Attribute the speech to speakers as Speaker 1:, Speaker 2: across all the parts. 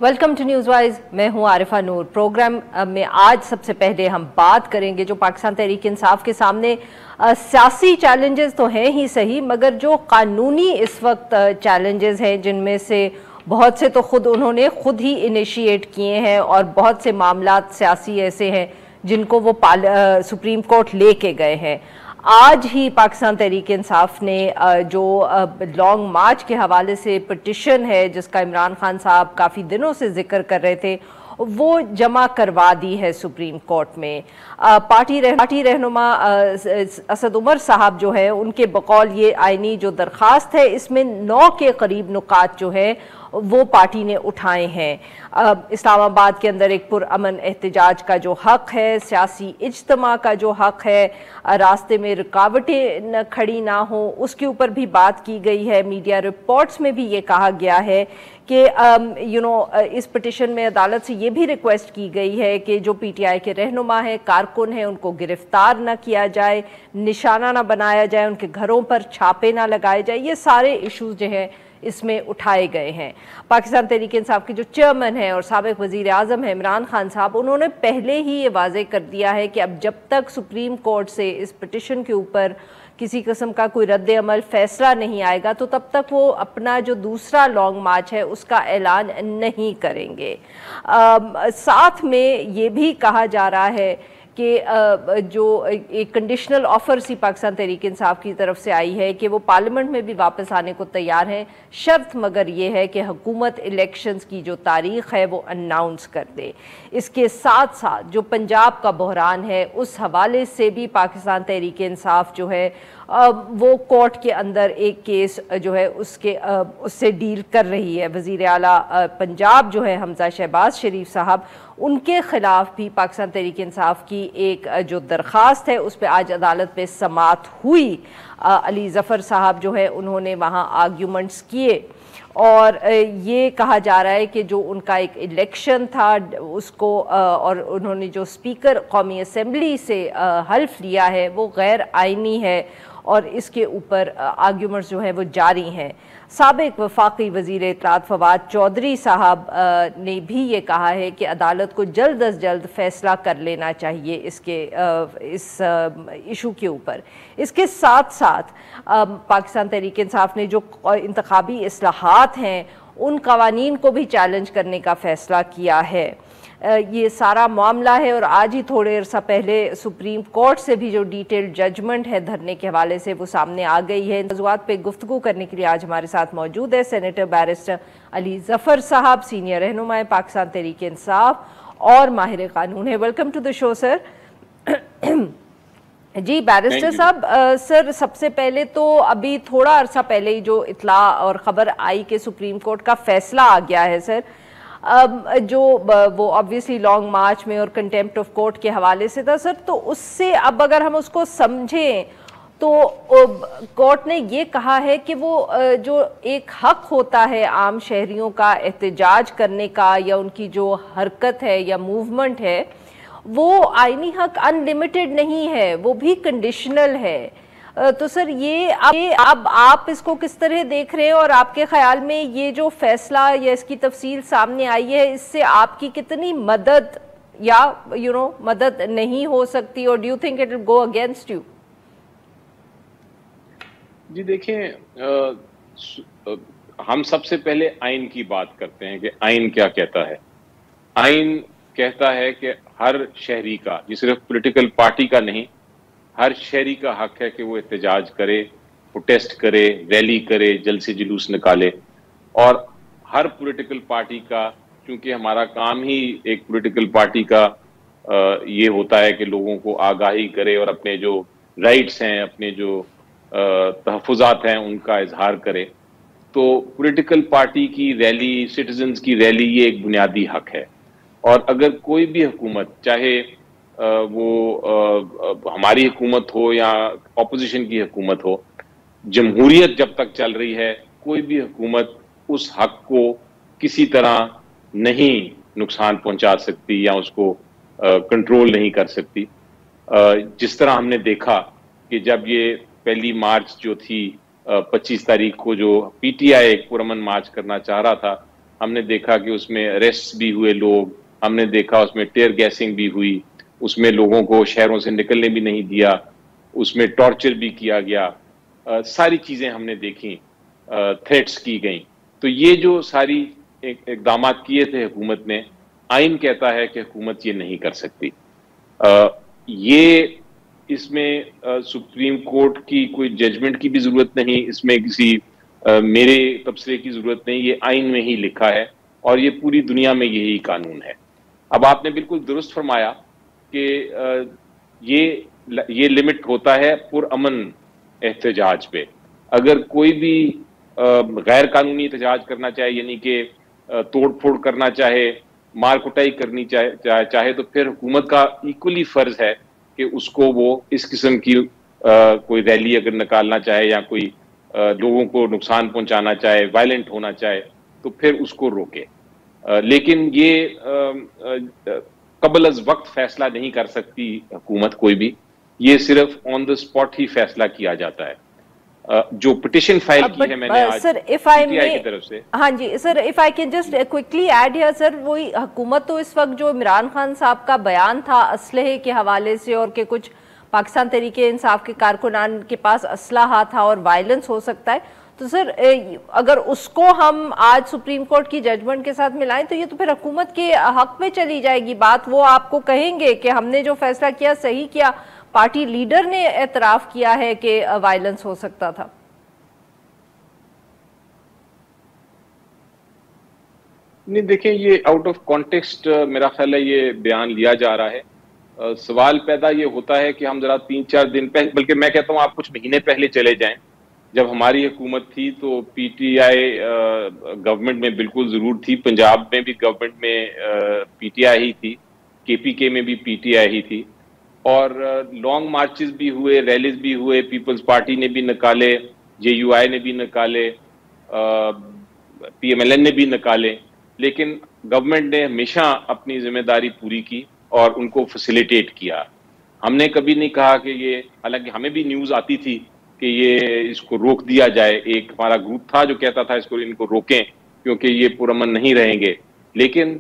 Speaker 1: Welcome to news wise. मैं हूं आरिफा नूर। Programme में आज सबसे पहले हम बात करेंगे जो पाकिस्तान तहरीक इंसाफ के सामने सियासी चैलेंजेस तो हैं ही सही, मगर जो कानूनी इस वक्त चैलेंजेस हैं जिनमें से बहुत से तो उन्होंने खुद ही इनिशिएट किए हैं और बहुत से मामलात सियासी ऐसे हैं जिनको वो सुप्रीम कोर्ट लेके गए हैं। आज ही पाकिस्तान तहरीक इंसाफ ने जो लॉन्ग मार्च के हवाले से पिटिशन है जिसका इमरान खान साहब काफ़ी दिनों से जिक्र कर रहे थे, वो जमा करवा दी है सुप्रीम कोर्ट में। पार्टी रहनुमा असद उमर साहब जो है उनके बकौल ये आईनी जो दरख्वास्त है इसमें 9 के करीब नुकात जो है वो पार्टी ने उठाए हैं। इस्लामाबाद के अंदर एक पुरअमन एहतजाज का जो हक है, सियासी इज्तिमा का जो हक है, रास्ते में रुकावटें खड़ी ना हो उसके ऊपर भी बात की गई है। मीडिया रिपोर्ट्स में भी ये कहा गया है कि इस पिटिशन में अदालत से ये भी रिक्वेस्ट की गई है कि जो पीटीआई के रहनुमा हैं, कारकुन हैं, उनको गिरफ्तार ना किया जाए, निशाना ना बनाया जाए, उनके घरों पर छापे ना लगाए जाए। ये सारे इशूज़ जो हैं इसमें उठाए गए हैं। पाकिस्तान तहरीक इंसाफ के जो चेयरमैन हैं और साबिक वज़ीर आज़म हैं इमरान खान साहब, उन्होंने पहले ही ये वाज़े कर दिया है कि अब जब तक सुप्रीम कोर्ट से इस पिटिशन के ऊपर किसी किस्म का कोई रद्द अमल फैसला नहीं आएगा तो तब तक वो अपना जो दूसरा लॉन्ग मार्च है उसका ऐलान नहीं करेंगे। साथ में ये भी कहा जा रहा है कि जो एक कंडीशनल ऑफर सी पाकिस्तान तहरीक इंसाफ की तरफ से आई है कि वो पार्लियामेंट में भी वापस आने को तैयार हैं, शर्त मगर ये है कि हुकूमत इलेक्शंस की जो तारीख है वो अनाउंस कर दे। इसके साथ साथ जो पंजाब का बहरान है उस हवाले से भी पाकिस्तान तहरीक इंसाफ जो है वो कोर्ट के अंदर एक केस जो है उससे डील कर रही है। वज़ीर आला पंजाब जो है हमजा शहबाज शरीफ साहब, उनके ख़िलाफ़ भी पाकिस्तान तहरीक इंसाफ की एक जो दरख्वास्त है उस पर आज अदालत में समाअत हुई। अली ज़फ़र साहब जो है उन्होंने वहाँ आर्ग्यूमेंट्स किए और ये कहा जा रहा है कि जो उनका एक इलेक्शन था उसको और उन्होंने जो स्पीकर कौमी असम्बली से हल्फ लिया है वो गैर आइनी है और इसके ऊपर आर्ग्यूमेंट्स जो हैं वो जारी हैं। साबिक वफाकी वज़ीर इत्तलात फवाद चौधरी साहब ने भी ये कहा है कि अदालत को जल्द अज जल्द फ़ैसला कर लेना चाहिए इस इशू के ऊपर। इसके साथ साथ पाकिस्तान तहरीक इंसाफ ने जो इंतखाबी इस्लाहात हैं उन कवानीन को भी चैलेंज करने का फ़ैसला किया है। ये सारा मामला है और आज ही थोड़े अर्सा पहले सुप्रीम कोर्ट से भी जो डिटेल्ड जजमेंट है धरने के हवाले से वो सामने आ गई है। मौज़ूआत पे गुफ्तगू करने के लिए आज हमारे साथ मौजूद है सेनेटर बैरिस्टर अली ज़फ़र साहब, सीनियर रहनुमा पाकिस्तान तहरीक इंसाफ और माहिर कानून है। Welcome to the show sir. जी बैरिस्टर साहब, सर सबसे पहले तो अभी थोड़ा अरसा पहले ही जो इत्तला और ख़बर आई कि सुप्रीम कोर्ट का फैसला आ गया है सर, जो वो ऑब्वियसली लॉन्ग मार्च में और कंटेम्प्ट ऑफ कोर्ट के हवाले से था सर, तो उससे अब अगर हम उसको समझें तो कोर्ट ने ये कहा है कि वो जो एक हक होता है आम शहरियों का एहतजाज करने का या उनकी जो हरकत है या मूवमेंट है वो आईनी हक अनलिमिटेड नहीं है, वो भी कंडीशनल है। तो सर ये अब आप इसको किस तरह देख रहे हैं और आपके ख्याल में ये जो फैसला या इसकी तफसील सामने आई है इससे आपकी कितनी मदद या मदद नहीं हो सकती और do you think it will go against you?
Speaker 2: जी देखिए, हम सबसे पहले आइन की बात करते हैं कि आइन क्या कहता है। आइन कहता है कि हर शहरी का, ये सिर्फ पॉलिटिकल पार्टी का नहीं, हर शहरी का हक है कि वो एहतजाज करे, प्रोटेस्ट करे, रैली करे, जलसे जुलूस निकाले। और हर पॉलिटिकल पार्टी का, क्योंकि हमारा काम ही एक पॉलिटिकल पार्टी का ये होता है कि लोगों को आगाही करे और अपने जो राइट्स हैं, अपने जो तहफ़्फ़ुज़ात हैं उनका इजहार करे। तो पॉलिटिकल पार्टी की रैली, सिटीजन्स की रैली, ये एक बुनियादी हक है। और अगर कोई भी हुकूमत, चाहे वो हमारी हुकूमत हो या ऑपोजिशन की हुकूमत हो, जमहूरियत जब तक चल रही है कोई भी हुकूमत उस हक को किसी तरह नहीं नुकसान पहुंचा सकती या उसको कंट्रोल नहीं कर सकती। जिस तरह हमने देखा कि जब ये पहली मार्च जो थी 25 तारीख को जो पीटीआई एक पुरअमन मार्च करना चाह रहा था, हमने देखा कि उसमें अरेस्ट भी हुए लोग, हमने देखा उसमें टेयर गैसिंग भी हुई, उसमें लोगों को शहरों से निकलने भी नहीं दिया, उसमें टॉर्चर भी किया गया, सारी चीजें हमने देखी, थ्रेट्स की गई। तो ये जो सारी इकदाम किए थे हुकूमत ने, आइन कहता है कि हुकूमत ये नहीं कर सकती। ये इसमें सुप्रीम कोर्ट की कोई जजमेंट की भी जरूरत नहीं, इसमें किसी मेरे तबसरे की जरूरत नहीं, ये आइन में ही लिखा है और ये पूरी दुनिया में यही कानून है। अब आपने बिल्कुल दुरुस्त फरमाया कि ये लिमिट होता है पुरअमन एहतजाज पे। अगर कोई भी गैर कानूनी एहतजाज करना चाहे, यानी कि तोड़ फोड़ करना चाहे, मार कुटाई करनी चाहे, तो फिर हुकूमत का इक्वली फर्ज है कि उसको वो इस किस्म की कोई रैली अगर निकालना चाहे या कोई लोगों को नुकसान पहुंचाना चाहे, वायलेंट होना चाहे, तो फिर उसको रोके। लेकिन ये कबल अज वक्त फैसला नहीं कर सकती हुकूमत कोई भी, ये सिर्फ ऑन द स्पॉट ही फैसला किया जाता है। जो पिटिशन फाइल की है मैंने आज
Speaker 1: सर, इफ आई
Speaker 2: की तरफ से।
Speaker 1: हाँ जी sir, if I can just quickly add here sir, वही हुकूमत तो इस वक्त जो इमरान खान साहब का बयान था असलहे के हवाले से और के कुछ पाकिस्तान तहरीके इंसाफ के कारकुनान के पास असलहा था और वायलेंस हो सकता है, तो सर अगर उसको हम आज सुप्रीम कोर्ट की जजमेंट के साथ मिलाएं तो ये तो फिर हुकूमत के हक में चली जाएगी बात। वो आपको कहेंगे कि हमने जो फैसला किया सही किया, पार्टी लीडर ने एतराफ किया है कि वायलेंस हो सकता था।
Speaker 2: नहीं, देखिए, ये आउट ऑफ कॉन्टेक्स्ट मेरा ख्याल है ये बयान लिया जा रहा है। सवाल पैदा ये होता है कि हम जरा 3-4 दिन पहले, बल्कि मैं कहता हूँ आप कुछ महीने पहले चले जाएं, जब हमारी हुकूमत थी तो पीटीआई गवर्नमेंट में बिल्कुल जरूर थी, पंजाब में भी गवर्नमेंट में पीटीआई ही थी, केपीके में भी पीटीआई ही थी, और लॉन्ग मार्चेस भी हुए, रैलीज भी हुए, पीपल्स पार्टी ने भी निकाले, जेयूआई ने भी निकाले, पीएमएलएन ने भी निकाले, लेकिन गवर्नमेंट ने हमेशा अपनी जिम्मेदारी पूरी की और उनको फैसिलिटेट किया। हमने कभी नहीं कहा कि ये, हालांकि हमें भी न्यूज आती थी कि ये इसको रोक दिया जाए, एक हमारा ग्रुप था जो कहता था इनको रोकें क्योंकि ये पुरअमन नहीं रहेंगे, लेकिन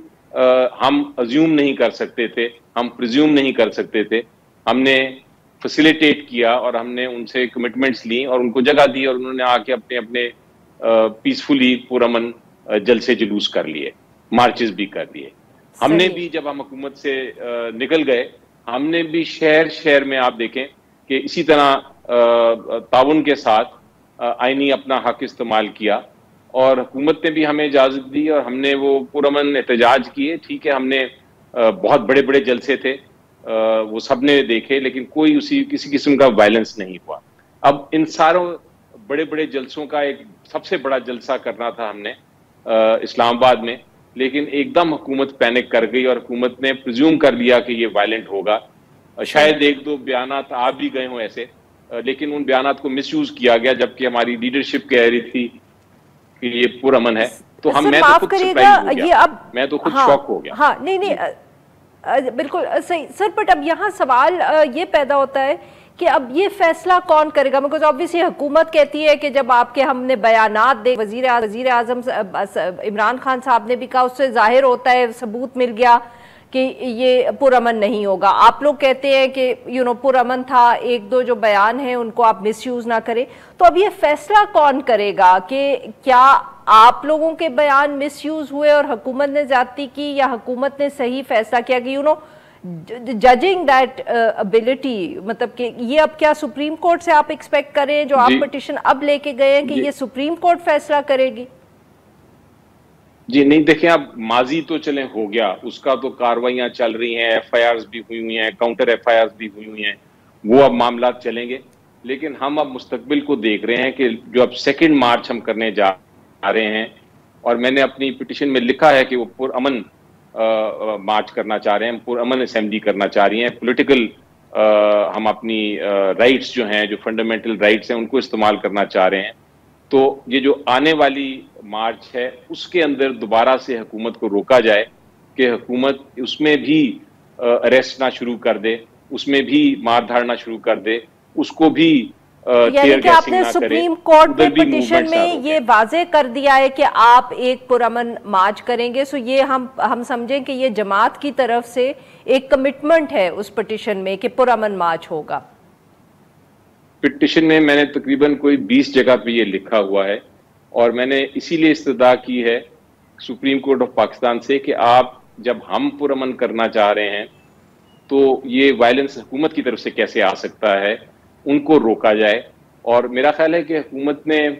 Speaker 2: हम अज्यूम नहीं कर सकते थे, हम प्रिज्यूम नहीं कर सकते थे। हमने फैसिलिटेट किया और हमने उनसे कमिटमेंट्स ली और उनको जगह दी और उन्होंने आके अपने अपने पीसफुली पुरअमन जलसे जुलूस कर लिए, मार्चेस भी कर लिए। हमने भी जब हम हुकूमत से निकल गए, हमने भी शहर शहर में आप देखें कि इसी तरह ताउन के साथ आईनी अपना हक इस्तेमाल किया और हुकूमत ने भी हमें इजाजत दी और हमने वो पुरअमन एहतजाज किए। ठीक है, हमने बहुत बड़े बड़े जलसे थे, वो सबने देखे, लेकिन कोई किसी किस्म का वायलेंस नहीं हुआ। अब इन सारों बड़े बड़े जलसों का एक सबसे बड़ा जलसा करना था हमने इस्लामाबाद में, लेकिन एकदम हुकूमत पैनिक कर गई और हुकूमत ने प्रिज्यूम कर लिया कि ये वायलेंट होगा। शायद एक दो बयानात आ भी गए हों ऐसे, लेकिन उन बयानात को मिसयूज किया गया, जबकि हमारी लीडरशिप कह रही थी कि ये पुरअमन है। तो मैं तो खुद सरप्राइज हो गया, मैं तो खुद शॉक हो गया।
Speaker 1: हाँ, नहीं, बिल्कुल सही सर, बट अब यहाँ सवाल ये पैदा होता है कि अब ये फैसला कौन करेगा? बिकॉज ऑब्वियसली हुकूमत कहती है कि जब आपके हमने बयानात दे, वजीर आजम इमरान खान साहब ने भी कहा, उससे जाहिर होता है, सबूत मिल गया कि ये पुरअमन नहीं होगा। आप लोग कहते हैं कि पुरअमन था, एक दो जो बयान हैं उनको आप मिसयूज ना करें। तो अब ये फैसला कौन करेगा कि क्या आप लोगों के बयान मिसयूज हुए और हुकूमत ने ज्यादती की, या हुकूमत ने सही फैसला किया कि जजिंग दैट एबिलिटी, मतलब कि ये अब क्या सुप्रीम कोर्ट से आप एक्सपेक्ट करें, जो आप पिटिशन अब लेके गए हैं, कि ये सुप्रीम कोर्ट फैसला करेगी?
Speaker 2: जी नहीं, देखिए, अब माजी तो चले हो गया, उसका तो कार्रवाइयां चल रही हैं, एफआईआर्स भी हुई हैं, काउंटर एफआईआर्स भी हुई हैं, वो अब मामला चलेंगे। लेकिन हम अब मुस्तकबिल को देख रहे हैं कि जो अब 2 मार्च हम करने जा रहे हैं, और मैंने अपनी पिटिशन में लिखा है कि वो पुरअमन मार्च करना चाह रहे हैं, पुरअमन असेंबली करना चाह रही हैं, पॉलिटिकल हम अपनी राइट्स जो हैं, जो फंडामेंटल राइट्स हैं, उनको इस्तेमाल करना चाह रहे हैं। तो ये जो आने वाली मार्च है, उसके अंदर दोबारा से हुकूमत को रोका जाए कि हुकूमत उसमें भी अरेस्ट ना शुरू कर दे, उसमें भी मार धाड़ना शुरू कर दे, उसको भी
Speaker 1: यानी कि आपने सुप्रीम कोर्ट में पिटीशन में ये वाजे कर दिया है कि आप एक पुरअमन मार्च करेंगे। सो ये हम समझें कि ये जमात की तरफ से एक कमिटमेंट है उस पिटीशन में कि पुरअमन मार्च होगा।
Speaker 2: पिटीशन में मैंने तकरीबन कोई 20 जगह पे ये लिखा हुआ है और मैंने इसीलिए इस्तदा की है सुप्रीम कोर्ट ऑफ पाकिस्तान से कि आप जब हम पुरअमन करना चाह रहे हैं तो ये वायलेंस हुकूमत की तरफ से कैसे आ सकता है, उनको रोका जाए। और मेरा ख्याल है कि हुकूमत ने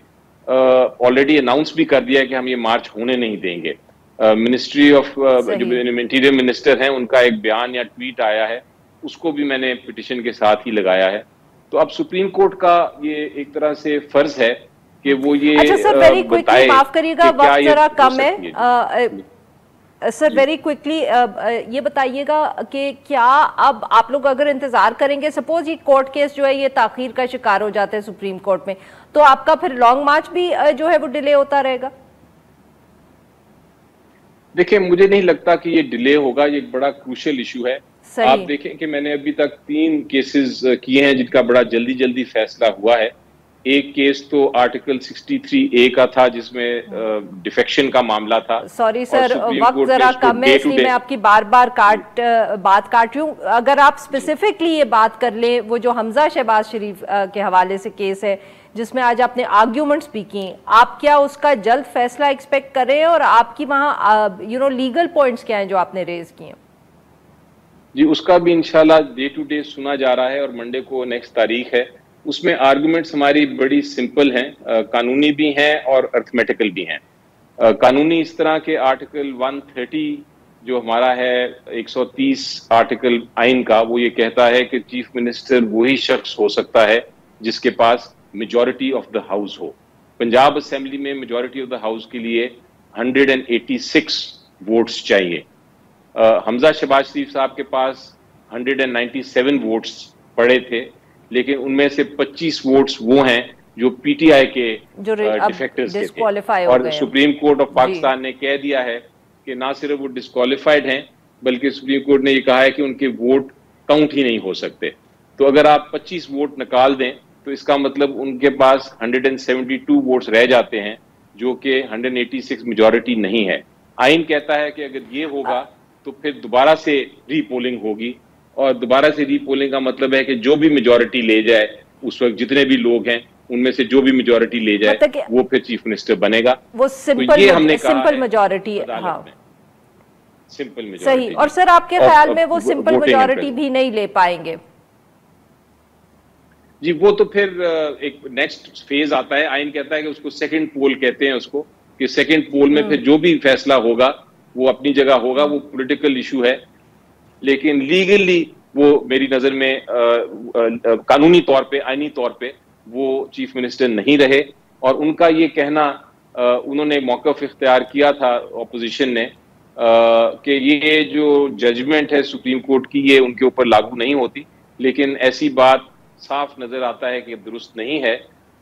Speaker 2: ऑलरेडी अनाउंस भी कर दिया है कि हम ये मार्च होने नहीं देंगे। मिनिस्ट्री ऑफ जो इंटीरियर मिनिस्टर हैं उनका एक बयान या ट्वीट आया है, उसको भी मैंने पिटीशन के साथ ही लगाया है। तो अब सुप्रीम कोर्ट का ये एक तरह से फर्ज है कि वो ये
Speaker 1: अच्छा सर, वेरी क्विकली, माफ करिएगा वक्त जरा कम है सर, वेरी क्विकली ये बताइएगा कि क्या अब आप लोग अगर इंतजार करेंगे, सपोज ये कोर्ट केस जो है ये ताखीर का शिकार हो जाता है सुप्रीम कोर्ट में, तो आपका फिर लॉन्ग मार्च भी जो है वो डिले होता रहेगा?
Speaker 2: देखिए, मुझे नहीं लगता कि ये डिले होगा, ये एक बड़ा क्रूशियल इशू है। आप देखें कि मैंने अभी तक 3 केसेस किए हैं जिनका बड़ा जल्दी जल्दी फैसला हुआ है। एक केस तो आर्टिकल 63A का था जिसमें डिफेक्शन का मामला था।
Speaker 1: सॉरी सर, वक्त जरा कम है इसलिए मैं आपकी बार बार बात काट रही हूँ। अगर आप स्पेसिफिकली ये बात कर लें, वो जो हमजा शहबाज शरीफ के हवाले से केस है जिसमें आज आपने आर्ग्यूमेंट्स भी की, आप क्या उसका जल्द फैसला एक्सपेक्ट कर रहे हैं और आपकी वहाँ लीगल पॉइंट्स क्या हैं जो आपने रेज किए?
Speaker 2: जी, उसका भी इंशाल्लाह डे टू डे सुना जा रहा है और मंडे को नेक्स्ट तारीख है। उसमें आर्गुमेंट्स हमारी बड़ी सिंपल हैं, कानूनी भी हैं और अर्थमेटिकल भी हैं। कानूनी इस तरह के आर्टिकल 130 जो हमारा है 130 आर्टिकल आइन का, वो ये कहता है कि चीफ मिनिस्टर वही शख्स हो सकता है जिसके पास मेजॉरिटी ऑफ द हाउस हो। पंजाब असेंबली में मेजॉरिटी ऑफ द हाउस के लिए 186 वोट्स चाहिए। हमजा शहबाज शरीफ साहब के पास 197 वोट्स पड़े थे, लेकिन उनमें से 25 वोट्स वो हैं जो पीटीआई के डिफेक्टर्स के थे। और सुप्रीम कोर्ट ऑफ पाकिस्तान ने कह दिया है कि ना सिर्फ वो डिस्क्वालिफाइड हैं, बल्कि सुप्रीम कोर्ट ने ये कहा है कि उनके वोट काउंट ही नहीं हो सकते। तो अगर आप 25 वोट निकाल दें तो इसका मतलब उनके पास 172 वोट्स रह जाते हैं, जो कि 186 मेजॉरिटी नहीं है। आइन कहता है कि अगर ये होगा तो फिर दोबारा से रीपोलिंग होगी, और दोबारा से रीपोलिंग का मतलब है कि जो भी मेजॉरिटी ले जाए, उस वक्त जितने भी लोग हैं उनमें से जो भी मेजॉरिटी ले जाए वो फिर चीफ मिनिस्टर बनेगा।
Speaker 1: वो सिंपल, तो ये हमने सिंपल मेजॉरिटी है। हाँ,
Speaker 2: सिंपल मेजॉरिटी
Speaker 1: सही। और सर आपके ख्याल में वो सिंपल मेजॉरिटी भी नहीं ले पाएंगे?
Speaker 2: जी, वो तो फिर एक नेक्स्ट फेज आता है। आइन कहता है कि उसको सेकंड पोल कहते हैं उसको, कि सेकंड पोल में फिर जो भी फैसला होगा वो अपनी जगह होगा। वो पॉलिटिकल इशू है, लेकिन लीगली वो मेरी नजर में कानूनी तौर पे, आईनी तौर पे वो चीफ मिनिस्टर नहीं रहे। और उनका ये कहना, उन्होंने मौक़िफ़ इख्तियार किया था ऑपोजिशन ने, कि ये जो जजमेंट है सुप्रीम कोर्ट की ये उनके ऊपर लागू नहीं होती, लेकिन ऐसी बात साफ नजर आता है कि दुरुस्त नहीं है,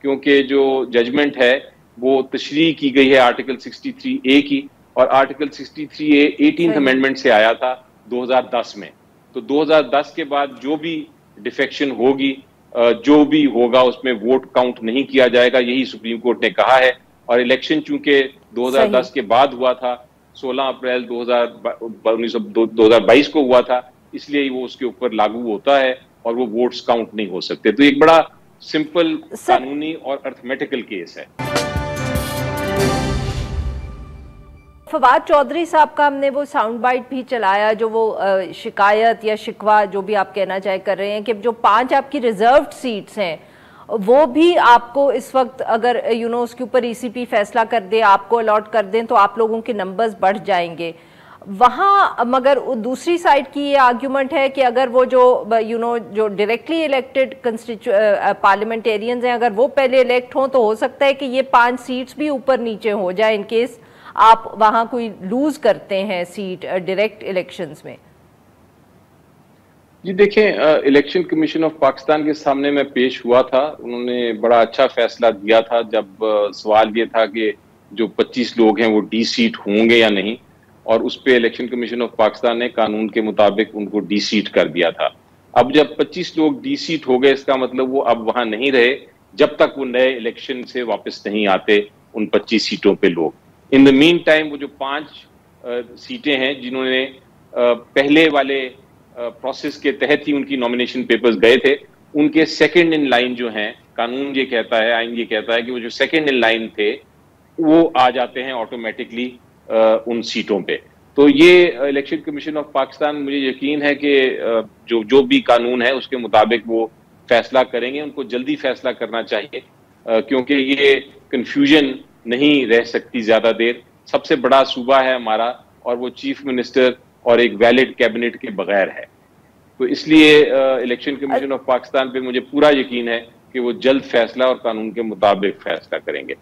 Speaker 2: क्योंकि जो जजमेंट है वो तशरीह की गई है आर्टिकल 63A की, और आर्टिकल 63A 18th अमेंडमेंट से आया था 2010 में। तो 2010 के बाद जो भी डिफेक्शन होगी, जो भी होगा उसमें वोट काउंट नहीं किया जाएगा, यही सुप्रीम कोर्ट ने कहा है। और इलेक्शन चूंकि 2010 के बाद हुआ था, 16 अप्रैल 2022 को हुआ था, इसलिए वो उसके ऊपर लागू होता है और वो वोट्स काउंट नहीं हो सकते। तो एक बड़ा सिंपल कानूनी और अर्थमेटिकल केस है।
Speaker 1: फवाद चौधरी साहब का हमने वो साउंड बाइट भी चलाया, जो वो शिकायत या शिकवा जो भी आप कहना चाहे कर रहे हैं कि जो 5 आपकी रिजर्व्ड सीट्स हैं वो भी आपको इस वक्त अगर उसके ऊपर ईसीपी फैसला कर दे, आपको अलॉट कर दें, तो आप लोगों के नंबर्स बढ़ जाएंगे वहाँ। मगर दूसरी साइड की ये आर्ग्यूमेंट है कि अगर वो जो जो डायरेक्टली इलेक्टेड पार्लियामेंटेरियंस हैं, अगर वो पहले इलेक्ट हों तो हो सकता है कि ये 5 सीट्स भी ऊपर नीचे हो जाए इन केस आप वहां कोई लूज करते हैं सीट डायरेक्ट इलेक्शंस में।
Speaker 2: जी देखें, इलेक्शन कमीशन ऑफ पाकिस्तान के सामने मैं पेश हुआ था, उन्होंने बड़ा अच्छा फैसला दिया था जब सवाल ये था कि जो 25 लोग हैं वो डी सीट होंगे या नहीं, और उस पे इलेक्शन कमीशन ऑफ पाकिस्तान ने कानून के मुताबिक उनको डी सीट कर दिया था। अब जब 25 लोग डी-सीट हो गए, इसका मतलब वो अब वहां नहीं रहे जब तक वो नए इलेक्शन से वापस नहीं आते उन 25 सीटों पे लोग। इन द मीन टाइम वो जो 5 सीटें हैं जिन्होंने पहले वाले प्रोसेस के तहत ही उनकी नॉमिनेशन पेपर्स गए थे, उनके सेकंड इन लाइन जो हैं, कानून ये कहता है, आइन ये कहता है कि वो जो सेकंड इन लाइन थे वो आ जाते हैं ऑटोमेटिकली उन सीटों पे। तो ये इलेक्शन कमीशन ऑफ पाकिस्तान, मुझे यकीन है कि जो भी कानून है उसके मुताबिक वो फैसला करेंगे। उनको जल्दी फैसला करना चाहिए क्योंकि ये कंफ्यूजन नहीं रह सकती ज्यादा देर। सबसे बड़ा सूबा है हमारा और वो चीफ मिनिस्टर और एक वैलिड कैबिनेट के बगैर है। तो इसलिए इलेक्शन कमीशन ऑफ पाकिस्तान पे मुझे पूरा यकीन है कि वो जल्द फैसला और कानून के मुताबिक फैसला करेंगे।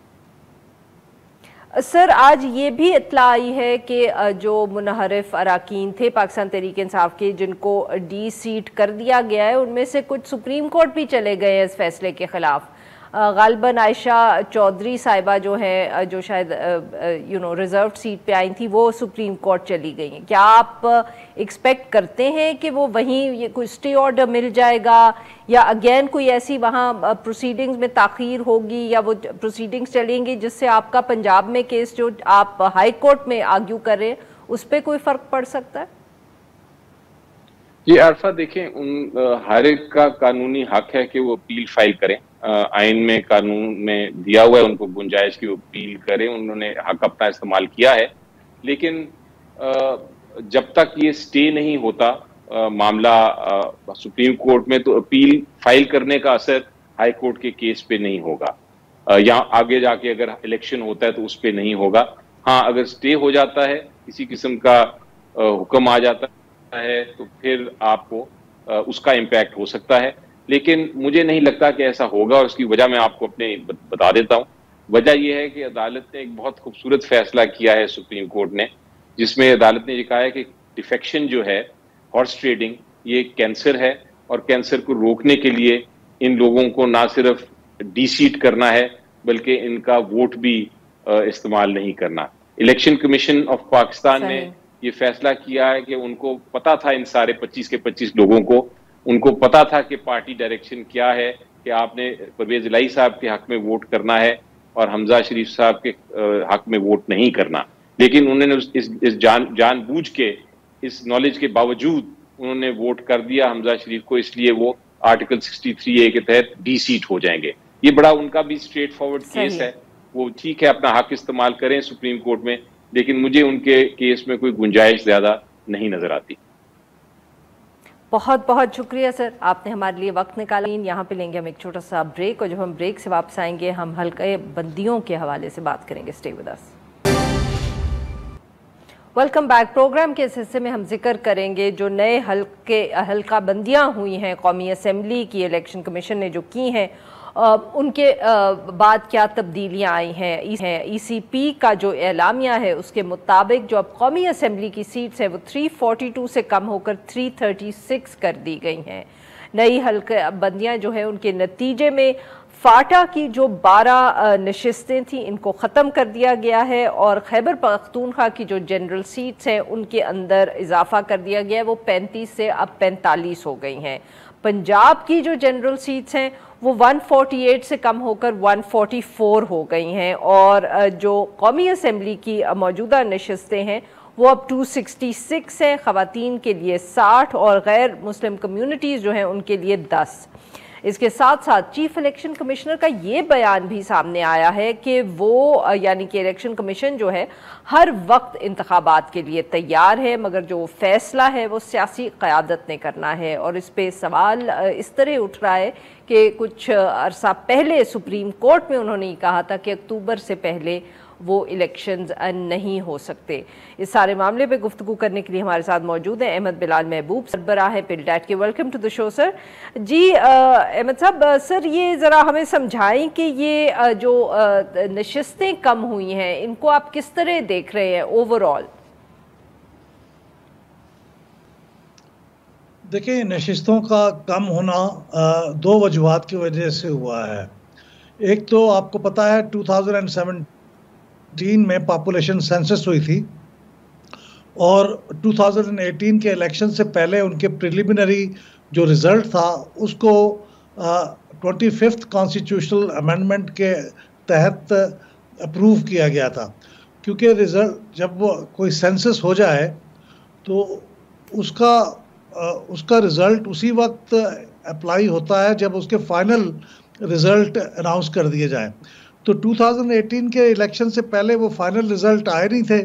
Speaker 1: सर, आज ये भी इत्तला आई है कि जो मुनहरिफ अराकीन थे पाकिस्तान तहरीक इंसाफ के, जिनको डी-सीट कर दिया गया है, उनमें से कुछ सुप्रीम कोर्ट भी चले गए हैं इस फैसले के खिलाफ। गालिबन आयशा चौधरी साहिबा जो है, जो शायद रिजर्व सीट पे आई थी, वो सुप्रीम कोर्ट चली गई हैं। क्या आप एक्सपेक्ट करते हैं कि वो वहीं ये कोई स्टे ऑर्डर मिल जाएगा या अगेन कोई ऐसी वहाँ प्रोसीडिंग्स में ताख़ीर होगी या वो प्रोसीडिंग्स चलेंगी जिससे आपका पंजाब में केस जो आप हाई कोर्ट में आर्ग्यू कर रहे हैं उस पर कोई फ़र्क पड़ सकता है?
Speaker 2: ये आरफा देखें, उन हर एक का कानूनी हक है कि वो अपील फाइल करें। आइन में, कानून में दिया हुआ है उनको गुंजाइश की अपील करें। उन्होंने हक अपना इस्तेमाल किया है, लेकिन जब तक ये स्टे नहीं होता मामला सुप्रीम कोर्ट में, तो अपील फाइल करने का असर हाई कोर्ट के केस पे नहीं होगा। या आगे जाके अगर इलेक्शन होता है तो उस पे नहीं होगा। हाँ, अगर स्टे हो जाता है, किसी किस्म का हुक्म आ जाता है, तो फिर आपको उसका इम्पैक्ट हो सकता है। लेकिन मुझे नहीं लगता कि ऐसा होगा और उसकी वजह मैं आपको अपने बता देता हूँ। वजह यह है कि अदालत ने एक बहुत खूबसूरत फैसला किया है सुप्रीम कोर्ट ने, जिसमें अदालत ने ये कहा है कि डिफेक्शन जो है, हॉर्स ट्रेडिंग, ये कैंसर है और कैंसर को रोकने के लिए इन लोगों को ना सिर्फ डी-सीट करना है बल्कि इनका वोट भी इस्तेमाल नहीं करना। इलेक्शन कमीशन ऑफ पाकिस्तान ने ये फैसला किया है कि उनको पता था, इन सारे 25 के 25 लोगों को, उनको पता था कि पार्टी डायरेक्शन क्या है कि आपने परवेज इलाही साहब के हक में वोट करना है और हमजा शरीफ साहब के हक में वोट नहीं करना। लेकिन उन्होंने इस जानबूझ के, इस नॉलेज के बावजूद उन्होंने वोट कर दिया हमजा शरीफ को, इसलिए वो आर्टिकल 63A के तहत डी-सीट हो जाएंगे। ये बड़ा उनका भी स्ट्रेट फॉरवर्ड केस है। वो ठीक है, अपना हक इस्तेमाल करें सुप्रीम कोर्ट में, लेकिन मुझे उनके केस में कोई गुंजाइश ज्यादा नहीं नजर आती।
Speaker 1: बहुत बहुत शुक्रिया सर, आपने हमारे लिए वक्त निकाला। यहाँ पे लेंगे हम एक छोटा सा ब्रेक और जब हम ब्रेक से वापस आएंगे हम हल्के बंदियों के हवाले से बात करेंगे। Stay with us. Welcome back. Programme के इस हिस्से में हम जिक्र करेंगे जो नए हल्का बंदियाँ हुई हैं कौमी असम्बली की, इलेक्शन कमीशन ने जो की हैं, उनके बाद क्या तब्दीलियां आई हैं। ECP का जो एलामिया है उसके मुताबिक जो अब कौमी असम्बली की सीट्स है वो 342 से कम होकर 336 कर दी गई हैं। नई हल्का बंदियां जो है उनके नतीजे में फाटा की जो 12 नशिस्तें थी इनको ख़त्म कर दिया गया है और खैबर पख्तूनख्वा की जो जनरल सीट्स हैं उनके अंदर इजाफा कर दिया गया है, वो 35 से अब 45 हो गई हैं। पंजाब की जो जनरल सीट्स हैं वो 148 से कम होकर 144 हो गई हैं और जो कौमी असम्बली की मौजूदा नशिस्तें हैं वो अब 266 हैं, ख़वातीन के लिए 60 और गैर मुस्लिम कम्युनिटीज़ जो हैं उनके लिए 10। इसके साथ साथ चीफ इलेक्शन कमिश्नर का ये बयान भी सामने आया है कि वो यानी कि इलेक्शन कमीशन जो है हर वक्त इंतखाबात के लिए तैयार है, मगर जो फैसला है वो सियासी क़यादत ने करना है। और इस पे सवाल इस तरह उठ रहा है कि कुछ अरसा पहले सुप्रीम कोर्ट में उन्होंने कहा था कि अक्टूबर से पहले वो इलेक्शंस नहीं हो सकते। इस सारे मामले पे गुफ्तगू करने के लिए हमारे साथ मौजूद हैं अहमद बिलाल महबूब, सरबराह है पिलडैट के। Welcome to the show sir. जी अहमद साहब, सर ये ज़रा हमें समझाएं कि ये जो नशिस्तें कम हुई हैं इनको आप किस तरह देख रहे हैं ओवरऑल?
Speaker 3: देखिए, नशिस्तों का कम होना दो वजूहात की वजह से हुआ है। एक तो आपको पता है 2017 में पॉपुलेशन सेंसस हुई थी और 2018 के इलेक्शन से पहले उनके प्रिलिमिनरी जो रिजल्ट था उसको 25th कॉन्स्टिट्यूशनल अमेंडमेंट के तहत अप्रूव किया गया था, क्योंकि रिजल्ट जब वो कोई सेंसस हो जाए तो उसका रिजल्ट उसी वक्त अप्लाई होता है जब उसके फाइनल रिजल्ट अनाउंस कर दिए जाएं। तो 2018 के इलेक्शन से पहले वो फाइनल रिजल्ट आए नहीं थे,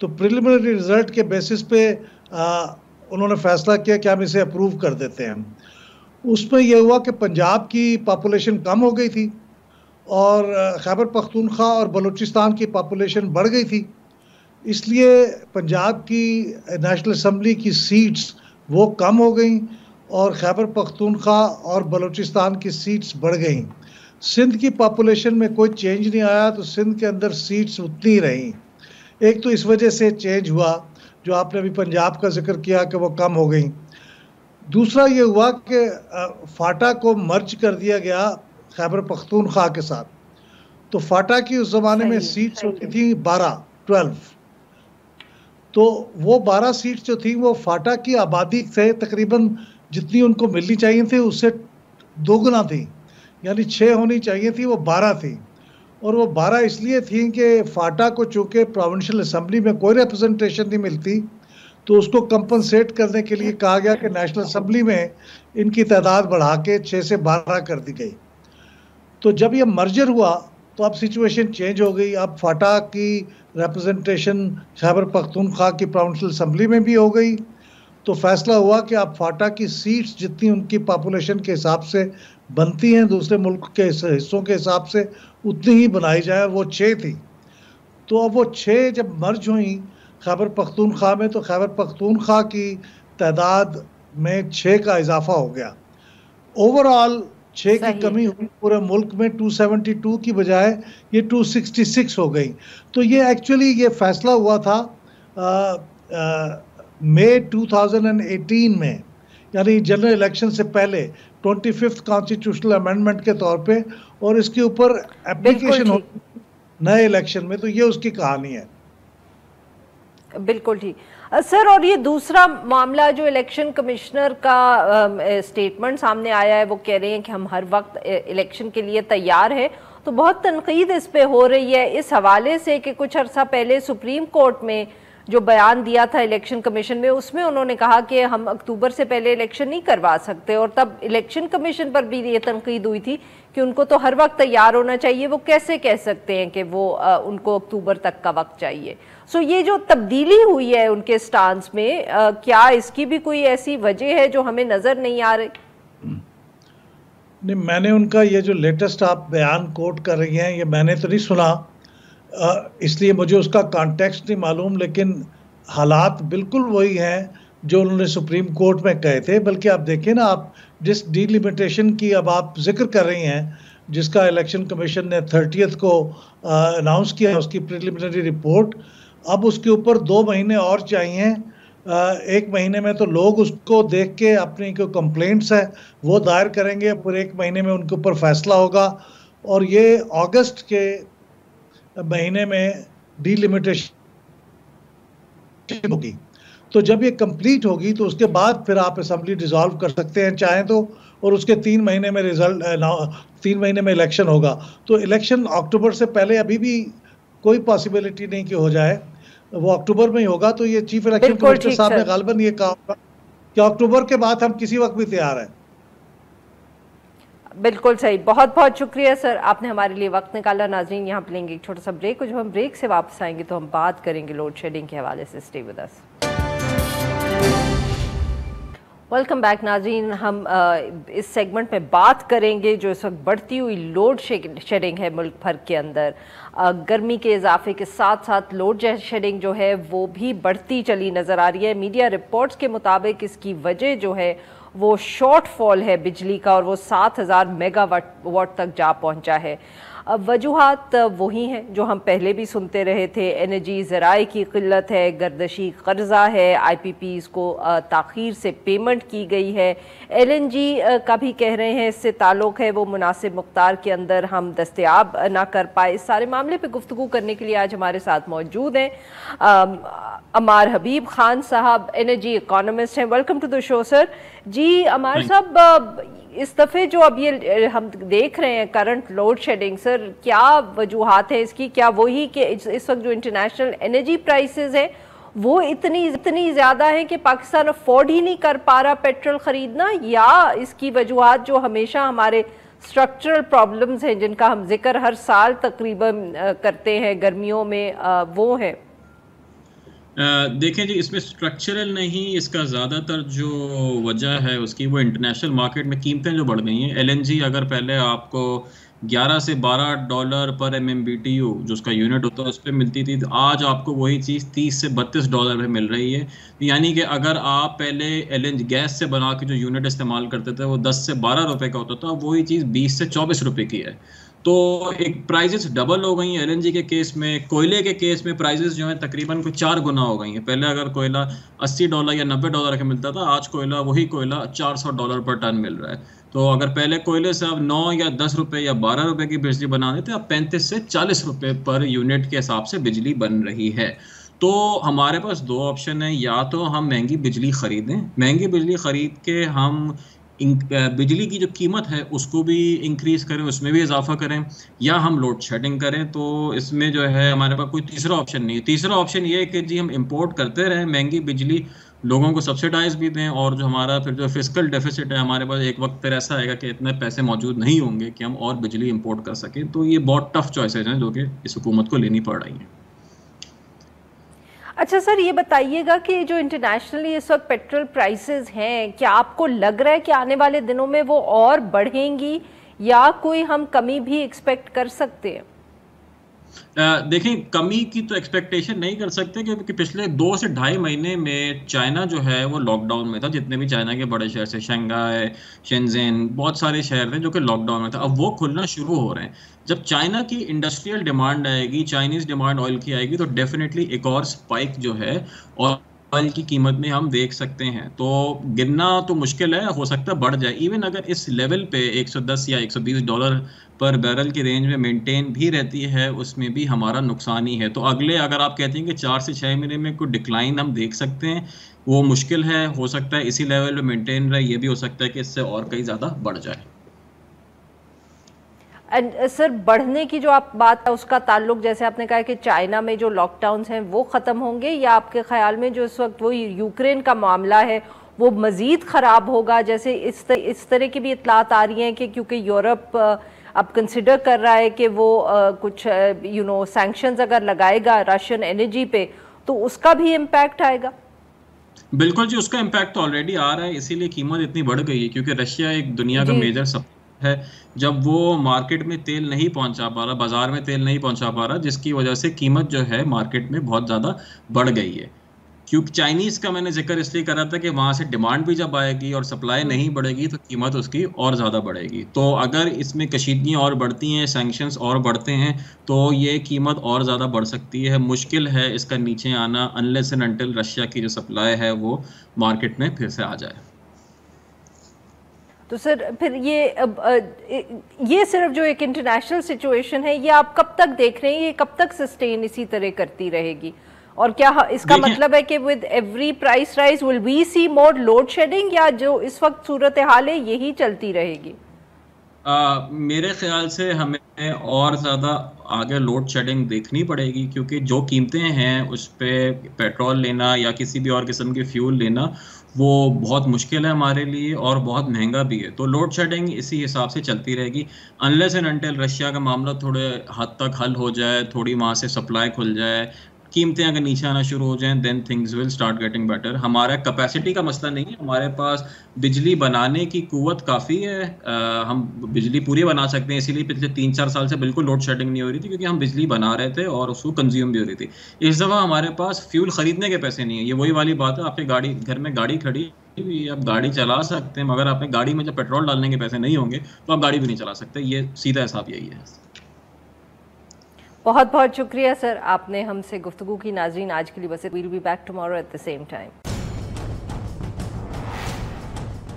Speaker 3: तो प्रिलिमिनरी रिजल्ट के बेसिस पे उन्होंने फैसला किया कि हम इसे अप्रूव कर देते हैं। उसमें यह हुआ कि पंजाब की पॉपुलेशन कम हो गई थी और खैबर पख्तूनख्वा और बलूचिस्तान की पॉपुलेशन बढ़ गई थी, इसलिए पंजाब की नेशनल असम्बली की सीट्स वो कम हो गई और खैबर पख्तूनख्वा और बलूचिस्तान की सीट्स बढ़ गई। सिंध की पॉपुलेशन में कोई चेंज नहीं आया, तो सिंध के अंदर सीट्स उतनी ही रहीं। एक तो इस वजह से चेंज हुआ जो आपने अभी पंजाब का जिक्र किया कि वो कम हो गई। दूसरा ये हुआ कि फाटा को मर्ज कर दिया गया खैबर पख्तूनख्वा के साथ। तो फाटा की उस ज़माने में सीट्स होती थी 12, तो वो 12 सीट्स जो थी वो फाटा की आबादी से तकरीबन जितनी उनको मिलनी चाहिए थी उससे दोगुना थी, यानी 6 होनी चाहिए थी, वो 12 थी। और वो 12 इसलिए थी कि फाटा को चूँकि प्रोविंशियल असम्बली में कोई रिप्रेजेंटेशन नहीं मिलती, तो उसको कंपनसेट करने के लिए कहा गया कि नेशनल असम्बली में इनकी तादाद बढ़ा के 6 से 12 कर दी गई। तो जब ये मर्जर हुआ तो अब सिचुएशन चेंज हो गई। अब फाटा की रिप्रेजेंटेशन खैबर पख्तूनख्वा की प्रोविंशियल असम्बली में भी हो गई। तो फैसला हुआ कि अब फाटा की सीट्स जितनी उनकी पॉपुलेशन के हिसाब से बनती हैं दूसरे मुल्क के हिस्सों के हिसाब से उतनी ही बनाई जाए। वो 6 थी, तो अब वो 6 जब मर्ज हुई खैबर पख्तूनख्वा में, तो खैबर पख्तूनख्वा की तादाद में 6 का इजाफा हो गया। ओवरऑल 6 की कमी हुई पूरे मुल्क में, 272 की बजाय ये 266 हो गई। तो ये एक्चुअली ये फैसला हुआ था मई 2018 में, यानी जनरल इलेक्शन से पहले 25th कॉन्स्टिट्यूशनल अमेंडमेंट के तौर पे, और इसके ऊपर एप्लीकेशन हो नए इलेक्शन में। तो ये उसकी कहानी है।
Speaker 1: बिल्कुल ठीक सर। और ये दूसरा मामला जो इलेक्शन कमिश्नर का स्टेटमेंट सामने आया है, वो कह रहे हैं कि हम हर वक्त इलेक्शन के लिए तैयार हैं, तो बहुत तनकीद इस पे हो रही है इस हवाले से कि कुछ अर्सा पहले सुप्रीम कोर्ट में जो बयान दिया था इलेक्शन कमीशन में, उसमें उन्होंने कहा कि हम अक्टूबर से पहले इलेक्शन नहीं करवा सकते, और तब इलेक्शन कमीशन पर भी ये तनकीद हुई थी कि उनको तो हर वक्त तैयार होना चाहिए। वो कैसे कह सकते हैं कि वो उनको अक्टूबर तक का वक्त चाहिए? सो ये जो तब्दीली हुई है उनके स्टांस में, क्या इसकी भी कोई ऐसी वजह है जो हमें नज़र नहीं आ रही?
Speaker 3: नहीं, मैंने उनका ये जो लेटेस्ट आप बयान कोट कर रही हैं, ये मैंने तो नहीं सुना, इसलिए मुझे उसका कॉन्टेक्स्ट नहीं मालूम, लेकिन हालात बिल्कुल वही हैं जो उन्होंने सुप्रीम कोर्ट में कहे थे। बल्कि आप देखें ना, आप जिस डिलिमिटेशन की अब आप जिक्र कर रही हैं, जिसका इलेक्शन कमीशन ने 30th को अनाउंस किया, उसकी प्रिलिमिनरी रिपोर्ट, अब उसके ऊपर 2 महीने और चाहिए। 1 महीने में तो लोग उसको देख के अपनी जो कंप्लेंट्स है वो दायर करेंगे, पूरे 1 महीने में उनके ऊपर फैसला होगा, और ये अगस्त के महीने में डिलिमिटेशन होगी। तो जब ये कंप्लीट होगी तो उसके बाद फिर आप असेंबली डिसॉल्व कर सकते हैं चाहें तो, और उसके 3 महीने में 3 महीने में इलेक्शन होगा। तो इलेक्शन अक्टूबर से पहले अभी भी कोई पॉसिबिलिटी नहीं कि हो जाए, वो अक्टूबर में ही होगा। तो ये चीफ इलेक्शन कमिश्नर साहब ने गालिबन ये कहा होगा कि अक्टूबर के बाद हम किसी वक्त भी तैयार हैं।
Speaker 1: बिल्कुल सही, बहुत बहुत शुक्रिया सर, आपने हमारे लिए वक्त निकाला। नाज़रीन, यहाँ पे लेंगे एक छोटा सा ब्रेक, और जब हम ब्रेक से वापस आएंगे तो हम बात करेंगे लोड शेडिंग के हवाले से। Stay with us. Welcome back नाज़रीन, हम इस सेगमेंट में बात करेंगे जो इस वक्त बढ़ती हुई लोड शेडिंग है मुल्क भर के अंदर। गर्मी के इजाफे के साथ साथ लोड शेडिंग जो है वो भी बढ़ती चली नज़र आ रही है। मीडिया रिपोर्ट्स के मुताबिक इसकी वजह जो है वो शॉर्टफॉल है बिजली का, और वो 7000 मेगावाट तक जा पहुंचा है। वजूहात वही हैं जो हम पहले भी सुनते रहे थे, एनर्जी ज़राए की किल्लत है, गर्दशी कर्जा है, IPPs को ताख़ीर से पेमेंट की गई है, LNG का भी कह रहे हैं इससे ताल्लुक़ है, वो मुनासिब मक़दार के अंदर हम दस्तयाब ना कर पाए। इस सारे मामले पे गुफ्तगू करने के लिए आज हमारे साथ मौजूद हैं अमार हबीब खान साहब, एनर्जी इकोनॉमिस्ट हैं। Welcome to the show sir. जी अमार साहब, इस दफ़े जो अब ये हम देख रहे हैं करंट लोड शेडिंग, सर क्या वजूहात है इसकी? क्या वही कि इस वक्त जो इंटरनेशनल एनर्जी प्राइसेस है वो इतनी ज़्यादा है कि पाकिस्तान अफोर्ड ही नहीं कर पा रहा पेट्रोल ख़रीदना, या इसकी वजूहात जो हमेशा हमारे स्ट्रक्चरल प्रॉब्लम्स हैं जिनका हम जिक्र हर साल तकरीबन करते हैं गर्मियों में, वो है?
Speaker 4: देखें जी, इसमें स्ट्रक्चरल नहीं, इसका ज़्यादातर जो वजह है उसकी वो इंटरनेशनल मार्केट में कीमतें जो बढ़ गई हैं। LNG अगर पहले आपको 11 से 12 डॉलर पर MMBTU जो उसका यूनिट होता है उस पर मिलती थी, तो आज आपको वही चीज़ 30 से 32 डॉलर में मिल रही है। यानी कि अगर आप पहले LNG गैस से बना के जो यूनिट इस्तेमाल करते थे वो 10 से 12 रुपए का होता था, वही चीज़ 20 से 24 रुपए की है। तो एक प्राइजेस डबल हो गई हैं। LNG के केस में, कोयले के केस में प्राइजेस जो हैं तकरीबन कुछ 4 गुना हो गई हैं। पहले अगर कोयला 80 डॉलर या 90 डॉलर का मिलता था, आज वही कोयला 400 डॉलर पर टन मिल रहा है। तो अगर पहले कोयले से आप 9 या 10 रुपए या 12 रुपए की बिजली बना देते, अब 35 से 40 रुपए पर यूनिट के हिसाब से बिजली बन रही है। तो हमारे पास दो ऑप्शन है, या तो हम महंगी बिजली खरीदें, महंगी बिजली खरीद के हम बिजली की जो कीमत है उसको भी इंक्रीज करें, उसमें भी इजाफा करें, या हम लोड शेडिंग करें। तो इसमें जो है हमारे पास कोई तीसरा ऑप्शन नहीं है। तीसरा ऑप्शन ये है कि जी हम इंपोर्ट करते रहें महंगी बिजली, लोगों को सब्सिडाइज भी दें, और जो हमारा फिर जो फिस्कल डेफिसिट है हमारे पास, एक वक्त फिर ऐसा आएगा कि इतने पैसे मौजूद नहीं होंगे कि हम और बिजली इंपोर्ट कर सकें। तो ये बहुत टफ चॉइसेस हैं जो कि इस हुकूमत को लेनी पड़ रही हैं।
Speaker 1: अच्छा सर, ये बताइएगा कि जो इंटरनेशनली इस वक्त पेट्रोल प्राइसेस हैं, क्या आपको लग रहा है कि आने वाले दिनों में वो और बढ़ेंगी या कोई हम कमी भी एक्सपेक्ट कर सकते हैं?
Speaker 4: देखें, कमी की तो एक्सपेक्टेशन नहीं कर सकते, क्योंकि पिछले 2 से ढाई महीने में चाइना जो है वो लॉकडाउन में था। जितने भी चाइना के बड़े शहर से, शंघाई, शेंजेन, बहुत सारे शहर थे जो कि लॉकडाउन में था। अब वो खुलना शुरू हो रहे हैं। जब चाइना की इंडस्ट्रियल डिमांड आएगी, चाइनीज डिमांड ऑयल की आएगी, तो डेफिनेटली एक और स्पाइक जो है और ऑयल की कीमत में हम देख सकते हैं। तो गिनना तो मुश्किल है, हो सकता है बढ़ जाए। इवन अगर इस लेवल पे 110 या 120 डॉलर पर बैरल की रेंज में मेंटेन भी रहती है, उसमें भी हमारा नुकसान ही है। तो अगले, अगर आप कहते हैं कि 4 से 6 महीने में कोई डिक्लाइन हम देख सकते हैं, वो मुश्किल है। हो सकता है इसी लेवल पे मेंटेन रहे, ये भी हो सकता है कि इससे और कहीं ज़्यादा बढ़ जाए।
Speaker 1: सर, बढ़ने की जो आप बात है उसका ताल्लुक, जैसे आपने कहा कि चाइना में जो लॉकडाउन्स हैं वो ख़त्म होंगे, या आपके ख्याल में जो इस वक्त वो यूक्रेन का मामला है वो मज़ीद ख़राब होगा? जैसे इस तरह की भी इतलात आ रही हैं कि क्योंकि यूरोप अब कंसिडर कर रहा है कि वो कुछ सैंक्शंस अगर लगाएगा रशियन एनर्जी पे, तो उसका भी इम्पैक्ट आएगा।
Speaker 4: बिल्कुल जी, उसका इम्पैक्ट तो ऑलरेडी आ रहा है, इसीलिए कीमत इतनी बढ़ गई है, क्योंकि रशिया एक दुनिया का मेजर सप्लायर है। जब वो मार्केट में तेल नहीं पहुंचा पा रहा, बाजार में तेल नहीं पहुंचा पा रहा, जिसकी वजह से कीमत जो है मार्केट में बहुत ज़्यादा बढ़ गई है। क्योंकि चाइनीज़ का मैंने जिक्र इसलिए करा था कि वहाँ से डिमांड भी जब आएगी और सप्लाई नहीं बढ़ेगी तो कीमत उसकी और ज़्यादा बढ़ेगी। तो अगर इसमें कशीदगियाँ और बढ़ती हैं, सैंक्शंस और बढ़ते हैं, तो ये कीमत और ज़्यादा बढ़ सकती है। मुश्किल है इसका नीचे आना, अनलेस एंड अनटिल रशिया की जो सप्लाई है वो मार्केट में फिर से आ जाए।
Speaker 1: तो सर फिर ये सिर्फ जो एक इंटरनेशनल सिचुएशन है, ये आप कब तक देख रहे हैं? ये कब तक सस्टेन इसी तरह करती रहेगी? और क्या इसका मतलब है कि with every price rise will we see more load shedding, या जो इस वक्त सूरत हाल है यही चलती रहेगी?
Speaker 4: मेरे ख्याल से हमें और ज़्यादा आगे लोड शेडिंग देखनी पड़ेगी, क्योंकि जो कीमतें हैं उस पर पेट्रोल लेना या किसी भी और किस्म के फ्यूल लेना वो बहुत मुश्किल है हमारे लिए और बहुत महंगा भी है। तो लोड शेडिंग इसी हिसाब से चलती रहेगी अनलेस एंड अनटिल रशिया का मामला थोड़े हद तक हल हो जाए, थोड़ी वहाँ से सप्लाई खुल जाए, कीमतें अगर नीचे आना शुरू हो जाएं, then things will start getting better. हमारा कैपेसिटी का मसला नहीं है, हमारे पास बिजली बनाने की कुव्वत काफ़ी है, हम बिजली पूरी बना सकते हैं। इसीलिए पिछले 3-4 साल से बिल्कुल लोड शेडिंग नहीं हो रही थी, क्योंकि हम बिजली बना रहे थे और उसको कंज्यूम भी हो रही थी। इस दफ़ा हमारे पास फ्यूल ख़रीदने के पैसे नहीं है। ये वही वाली बात है, आपके घर में गाड़ी खड़ी, आप गाड़ी चला सकते हैं, मगर आपने गाड़ी में जब पेट्रोल डालने के पैसे नहीं होंगे तो आप गाड़ी भी नहीं चला सकते। ये सीधा हिसाब यही है।
Speaker 1: बहुत बहुत शुक्रिया सर, आपने हमसे गुफ्तगू की। नाजरीन, आज के लिए बस, we'll be back tomorrow at the same time.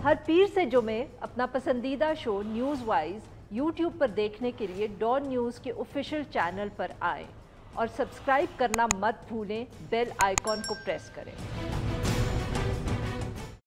Speaker 1: हर पीर से जुमे अपना पसंदीदा शो न्यूज़ वाइज यूट्यूब पर देखने के लिए डॉन न्यूज़ के ऑफिशियल चैनल पर आएं और सब्सक्राइब करना मत भूलें, बेल आइकॉन को प्रेस करें।